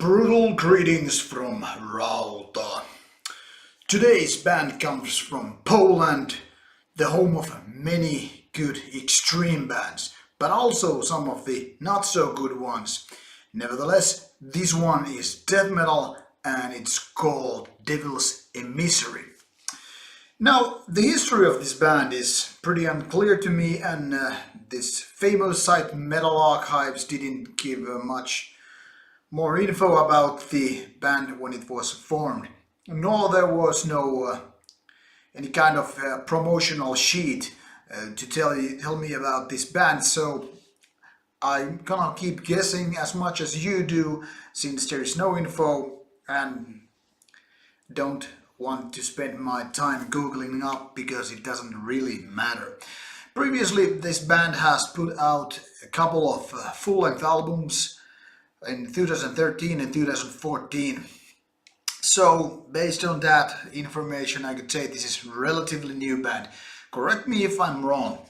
Brutal greetings from Rauta. Today's band comes from Poland, the home of many good extreme bands, but also some of the not so good ones. Nevertheless, this one is death metal and it's called Devil's Emissary. Now, the history of this band is pretty unclear to me, and this famous site Metal Archives didn't give much more info about the band when it was formed, nor there was no any kind of promotional sheet to tell me about this band. So I'm gonna keep guessing as much as you do, since there is no info and don't want to spend my time googling up because it doesn't really matter. Previously, this band has put out a couple of full-length albums in 2013 and 2014. So based on that information, I could say this is a relatively new band. Correct me if I'm wrong.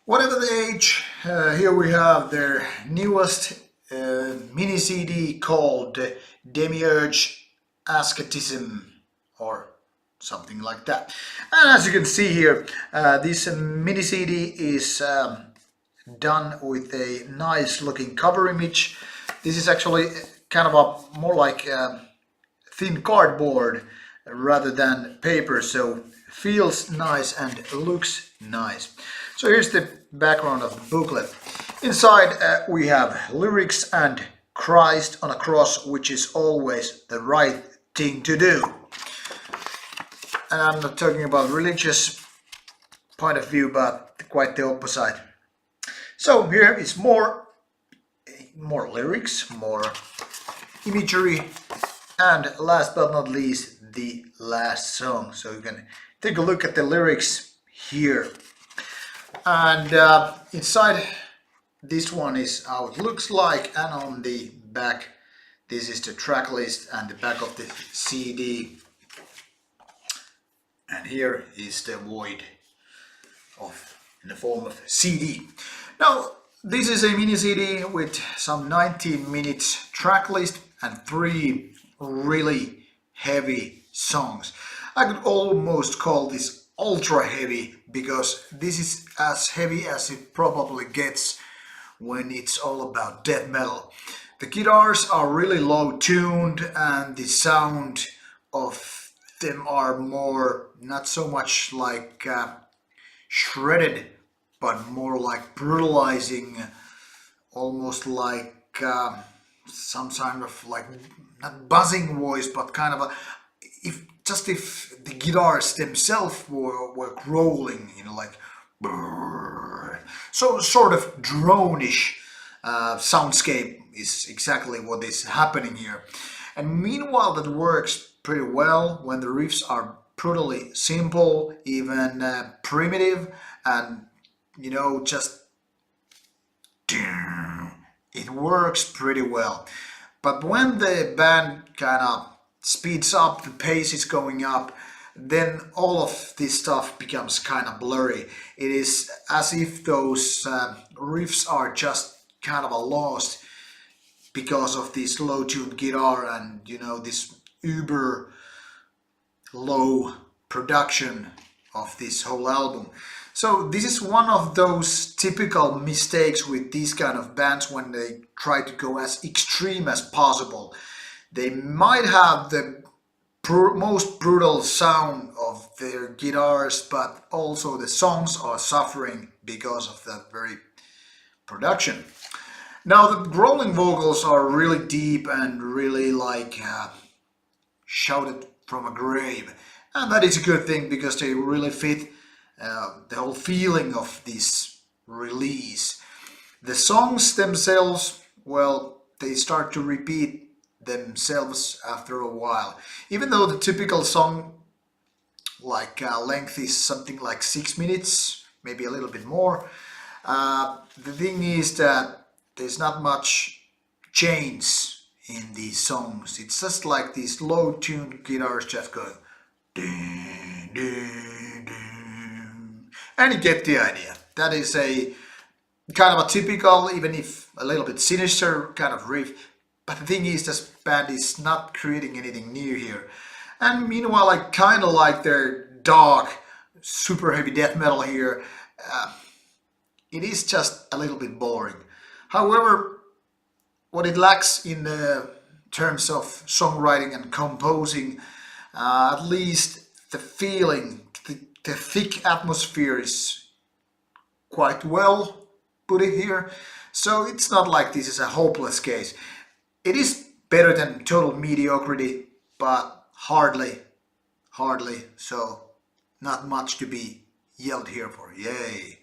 Whatever the age, here we have their newest mini CD called Demiurge Asceticism or something like that. And as you can see here, this mini CD is done with a nice looking cover image. This is actually kind of a more like thin cardboard rather than paper, so feels nice and looks nice. So here's the background of the booklet. Inside we have lyrics and Christ on a cross, which is always the right thing to do. And I'm not talking about religious point of view, but quite the opposite. So here is more lyrics, more imagery, and last but not least, the last song. So you can take a look at the lyrics here. And inside, this one is how it looks like, and on the back, this is the track list and the back of the CD. And here is the void in the form of CD. Now, this is a mini CD with some 19 minutes track list and 3 really heavy songs. I could almost call this ultra heavy, because this is as heavy as it probably gets when it's all about death metal. The guitars are really low tuned and the sound of them are more, not so much like shredded, but more like brutalizing, almost like some kind of like, not buzzing voice, but kind of a, if the guitars themselves were growling, you know, like brrr. So sort of drone-ish soundscape is exactly what is happening here. And meanwhile, that works pretty well when the riffs are brutally simple, even primitive, and you know, just it works pretty well. But when the band kind of speeds up, the pace is going up, then all of this stuff becomes kind of blurry. It is as if those riffs are just kind of lost because of this low-tuned guitar and, you know, this uber low production of this whole album. So this is one of those typical mistakes with these kind of bands when they try to go as extreme as possible. They might have the most brutal sound of their guitars, but also the songs are suffering because of that very production. Now the growling vocals are really deep and really like shouted from a grave, and that is a good thing because they really fit the whole feeling of this release. The songs themselves, well, they start to repeat themselves after a while. Even though the typical song like length is something like 6 minutes, maybe a little bit more, the thing is that there's not much change in these songs. It's just like these low-tuned guitars just going ding, ding, ding. And you get the idea. That is a kind of a typical, even if a little bit sinister kind of riff, But the thing is, this band is not creating anything new here. And meanwhile, I kind of like their dark, super heavy death metal here. It is just a little bit boring. However, what it lacks in terms of songwriting and composing, at least the feeling, the thick atmosphere is quite well put in here. So it's not like this is a hopeless case. It is better than total mediocrity, but hardly. So not much to be yelled here for. Yay.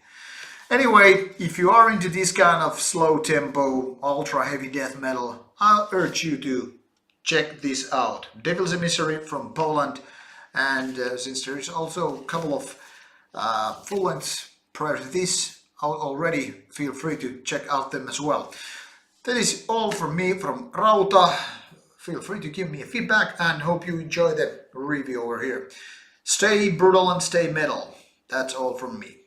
Anyway, if you are into this kind of slow tempo, ultra heavy death metal, I urge you to check this out. Devil's Emissary from Poland, and since there is also a couple of full lengths prior to this already, feel free to check out them as well. That is all from me, from Rauta. Feel free to give me a feedback and hope you enjoy the review over here. Stay brutal and stay metal. That's all from me.